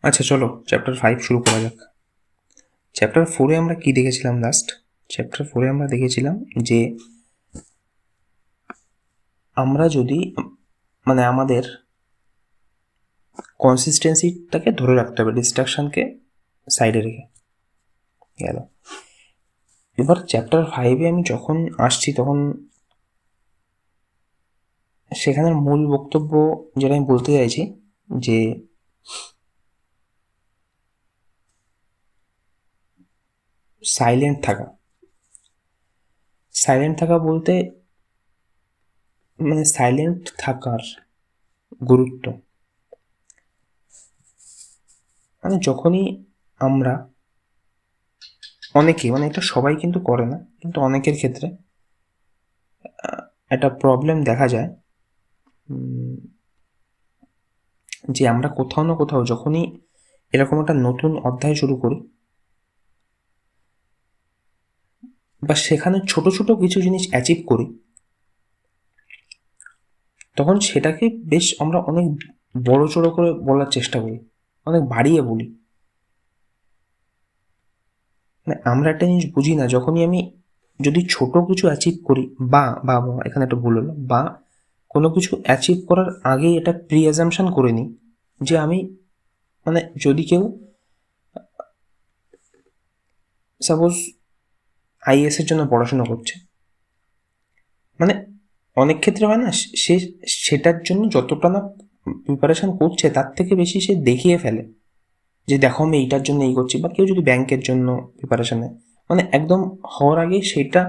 আচ্ছা চলো চ্যাপ্টার 5 শুরু করা যাক। চ্যাপ্টার 4-এ আমরা কি দেখেছিলাম লাস্ট? চ্যাপ্টার 4-এ আমরা দেখেছিলাম যে আমরা যদি আমাদের কনসিস্টেন্সিটাকে ধরে রাখতে হবে, ডিস্ট্রাকশনকে সাইডে রেখে গেল। এবার চ্যাপ্টার 5-এ আমি যখন আসছি তখন সেখানের মূল বক্তব্য যেটা আমি বলতে চাইছি যে সাইলেন্ট থাকা বলতে সাইলেন্ট থাকার গুরুত্ব। যখনই আমরা অনেকেই এটা সবাই কিন্তু করে না, কিন্তু অনেকের ক্ষেত্রে একটা প্রবলেম দেখা যায় যে আমরা কোথাও না কোথাও যখনই এরকম একটা নতুন অধ্যায় শুরু করি বা সেখানে ছোট ছোট কিছু জিনিস অ্যাচিভ করি, তখন সেটাকে বেশ আমরা অনেক বড় চড়ো করে বলার চেষ্টা করি, অনেক বাড়িয়ে বলি। আমরা একটা জিনিস বুঝি না, যখনই আমি যদি ছোট কিছু অ্যাচিভ করি বা বা বা এখানে একটা ভুল হলো, বা কোনো কিছু অ্যাচিভ করার আগে এটা প্রি অ্যাজাম্পশন করে নিই যে আমি যদি কেউ সাপোজ আইএএস এর জন্য পড়াশোনা করছে, অনেক ক্ষেত্রে হয় না, সে সেটার জন্য যতটা না প্রিপারেশন করছে তার থেকে বেশি সে দেখিয়ে ফেলে যে দেখো আমি এইটার জন্য এই করছি। বা কেউ যদি ব্যাংকের জন্য প্রিপারেশন নেয়, একদম হওয়ার আগে সেটা,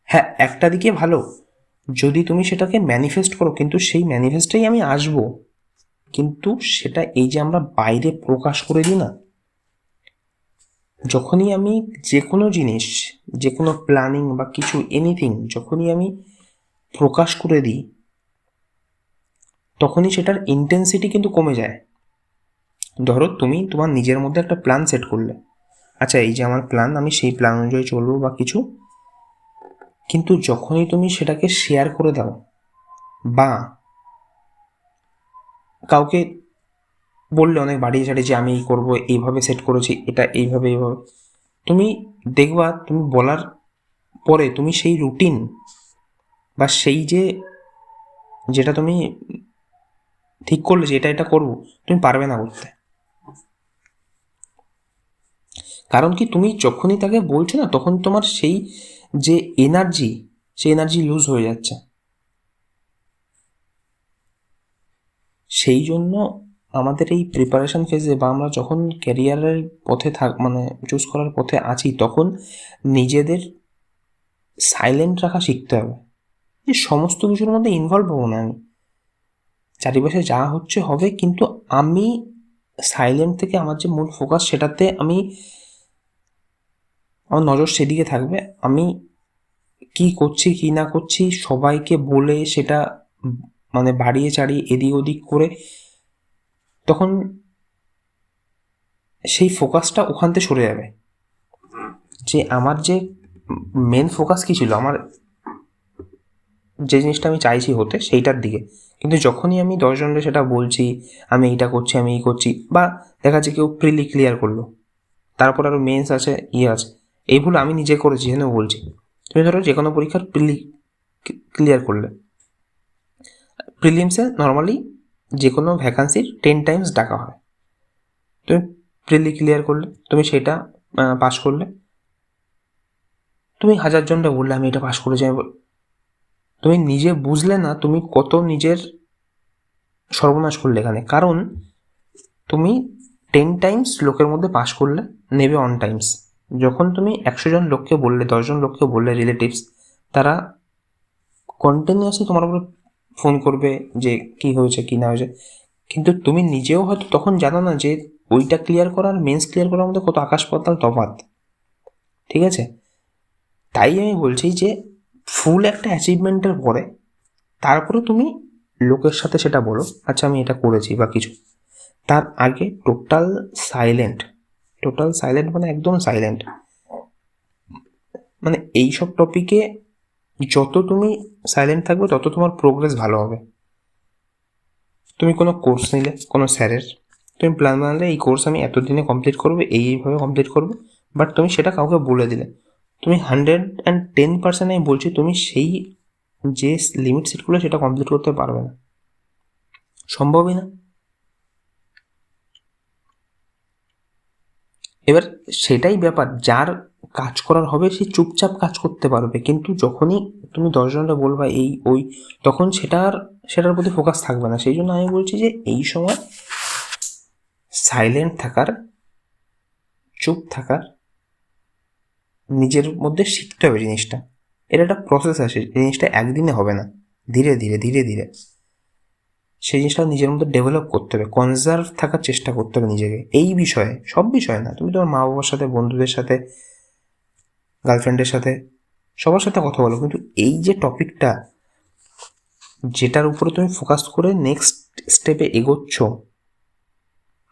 হ্যাঁ একটা দিকে ভালো যদি তুমি সেটাকে ম্যানিফেস্ট করো, কিন্তু সেই ম্যানিফেস্টেই আমি আসবো, কিন্তু সেটা এই যে আমরা বাইরে প্রকাশ করে দিই না, যখনই আমি যে কোনো জিনিস, যে কোনো প্ল্যানিং বা কিছু এনিথিং যখনই আমি প্রকাশ করে দিই, তখনই সেটার ইন্টেন্সিটি কিন্তু কমে যায়। ধরো তুমি তোমার নিজের মধ্যে একটা প্ল্যান সেট করলে, আচ্ছা এই যে আমার প্ল্যান, আমি সেই প্ল্যান অনুযায়ী চলবো বা কিছু, কিন্তু যখনই তুমি সেটাকে শেয়ার করে দাও বা কাউকে বললে অনেক বাড়িয়ে ছাড়িয়ে যে আমি এই করবো, এইভাবে সেট করেছি, এটা এইভাবে এইভাবে, তুমি দেখবা তুমি বলার পরে তুমি সেই রুটিন বা সেই যেটা তুমি ঠিক করলে যে এটা করবো, তুমি পারবে না করতে। কারণ কি, তুমি যখনই তাকে বলছো না, তখন তোমার সেই যে এনার্জি, সেই এনার্জি লুজ হয়ে যাচ্ছে। সেই জন্য আমাদের এই প্রিপারেশন ফেজে বা আমরা যখন ক্যারিয়ারের পথে চুজ করার পথে আছি, তখন নিজেদের সাইলেন্ট রাখা শিখতে হবে। যে সমস্ত কিছুর মধ্যে ইনভলভ হবো না, আমি চারিপাশে যা হচ্ছে হবে, কিন্তু আমি সাইলেন্ট থেকে আমার যে মূল ফোকাস, সেটাতে আমার নজর সেদিকে থাকবে। আমি কি করছি কি না করছি সবাইকে বলে সেটা বাড়িয়ে চাড়িয়ে এদিক ওদিক করে, তখন সেই ফোকাসটা ওখান থেকে সরে যাবে। যে আমার যে মেন ফোকাস কী ছিল, আমার যে জিনিসটা আমি চাইছি হতে, সেইটার দিকে। কিন্তু যখনই আমি 10 জনকে সেটা বলছি, আমি এইটা করছি, আমি এই করছি, বা দেখা যাচ্ছে কেউ প্রিলি ক্লিয়ার করলো, তারপর আরও মেন্স আছে, আছে, এই ভুল আমি নিজে করেছি জন্য বলছি। তুমি ধরো যে কোনো পরীক্ষার প্রিলি ক্লিয়ার করলে, প্রিলিমসে নর্মালি যে কোনো ভ্যাকান্সির 10 টাইমস ডাকা হয়, তুমি প্রিলি ক্লিয়ার করলে, তুমি সেটা পাস করলে, তুমি 1000 জনটা বললে আমি এটা পাস করেছি, তুমি নিজে বুঝলে না তুমি কত নিজের সর্বনাশ করলে এখানে। কারণ তুমি 10 টাইমস লোকের মধ্যে পাস করলে, নেবে অন টাইমস। যখন তুমি 100 জন লোককে বললে, 10 জন লোককে বললে রিলেটিভস, তারা কন্টিনিউয়াসলি তোমার উপরে ফোন করবে যে কি হয়েছে কি না হয়েছে, কিন্তু তুমি নিজেও হয়তো তখন জানো না যে ওইটা ক্লিয়ার করা আর মেন্স ক্লিয়ার করার মধ্যে কত আকাশ পাতাল তফাৎ। ঠিক আছে, তাই আমি বলছি যে ফুল একটা অ্যাচিভমেন্টের পরে তারপরে তুমি লোকের সাথে সেটা বলো, আচ্ছা আমি এটা করেছি বা কিছু। তার আগে টোটাল সাইলেন্ট, একদম সাইলেন্ট। এইসব টপিকে যত তুমি সাইলেন্ট থাকবে, তত তোমার প্রোগ্রেস ভালো হবে। তুমি কোনো কোর্স নিলে কোনো স্যারের, তুমি প্ল্যান বানালে এই কোর্স আমি এতদিনে কমপ্লিট করবো, এইভাবে কমপ্লিট করবো, বাট তুমি সেটা কাউকে বলে দিলে, তুমি 110% আমি বলছি তুমি সেই যে লিমিট সেটগুলো সেটা কমপ্লিট করতে পারবে না, সম্ভবই না। এবার সেটাই ব্যাপার, যার কাজ করার হবে সে চুপচাপ কাজ করতে পারবে, কিন্তু যখনই তুমি 10জনকে বলবা এই ওই, তখন সেটার প্রতি ফোকাস থাকবে না। সেই জন্য আমি বলছি যে এই সময় সাইলেন্ট থাকার, চুপ থাকার, নিজের মধ্যে শিখতে হবে জিনিসটা। এর একটা প্রসেস আছে, জিনিসটা একদিনে হবে না, ধীরে ধীরে ধীরে ধীরে সেই জিনিসটা নিজের মধ্যে ডেভেলপ করতে হবে, কনজার্ভ থাকার চেষ্টা করতে হবে নিজেকে এই বিষয়ে, সব বিষয়ে না। তুমি তোমার মা বাবার সাথে, বন্ধুদের সাথে, গার্লফ্রেন্ডের সাথে, সবার সাথে কথা বলো, কিন্তু এই যে টপিকটা যেটার উপরে তুমি ফোকাস করে নেক্সট স্টেপে এগোচ্ছ,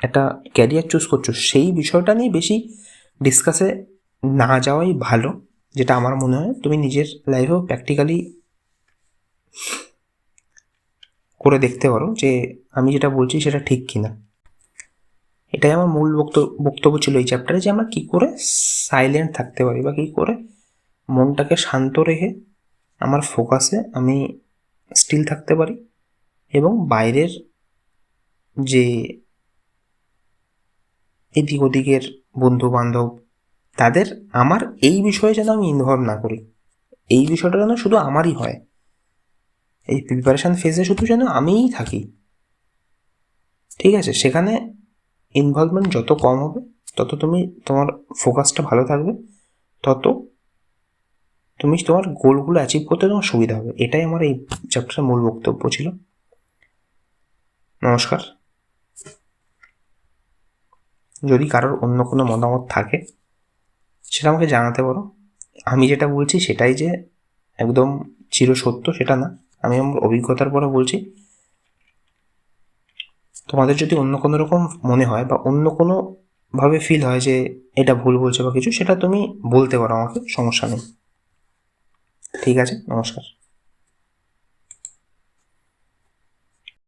একটা ক্যারিয়ার চুজ করছো, সেই বিষয়টা নিয়ে বেশি ডিসকাসে না যাওয়াই ভালো, যেটা আমার মনে হয় তুমি নিজের লাইফেও প্র্যাকটিক্যালি করে দেখতে পারো যে আমি যেটা বলছি সেটা ঠিক কিনা। এটাই আমার মূল বক্তব্য ছিল এই চ্যাপ্টারে, যে আমরা কী করে সাইলেন্ট থাকতে পারি, বা কী করে মনটাকে শান্ত রেখে আমার ফোকাসে আমি স্টিল থাকতে পারি, এবং বাইরের যে এদিক ওদিকের বন্ধু বান্ধব তাদের আমার এই বিষয়ে যেন আমি ইনভলভ না করি, এই বিষয়টা যেন শুধু আমারই হয়, এই প্রিপারেশান ফেজে শুধু যেন আমিই থাকি, ঠিক আছে? সেখানে ইনভলভমেন্ট যত কম হবে তত তুমি তোমার ফোকাসটা ভালো থাকবে, তত তুমি তোমার গোলগুলো অ্যাচিভ করতে তোমার সুবিধা হবে। এটাই আমার এই চ্যাপ্টারের মূল বক্তব্য ছিল। নমস্কার। যদি কারোর অন্য কোনো মতামত থাকে সেটা আমাকে জানাতে পারো। আমি যেটা বলছি সেটাই যে একদম চিরসত্য সেটা না, আমি আমার অভিজ্ঞতার পরে বলছি। তোমাদের যদি অন্য কোনো রকম মনে হয় বা অন্য কোনো ভাবে ফিল হয় যে এটা ভুল বলছে বা কিছু, সেটা তুমি বলতে পারো আমাকে, সমস্যা নেই। ঠিক আছে, নমস্কার।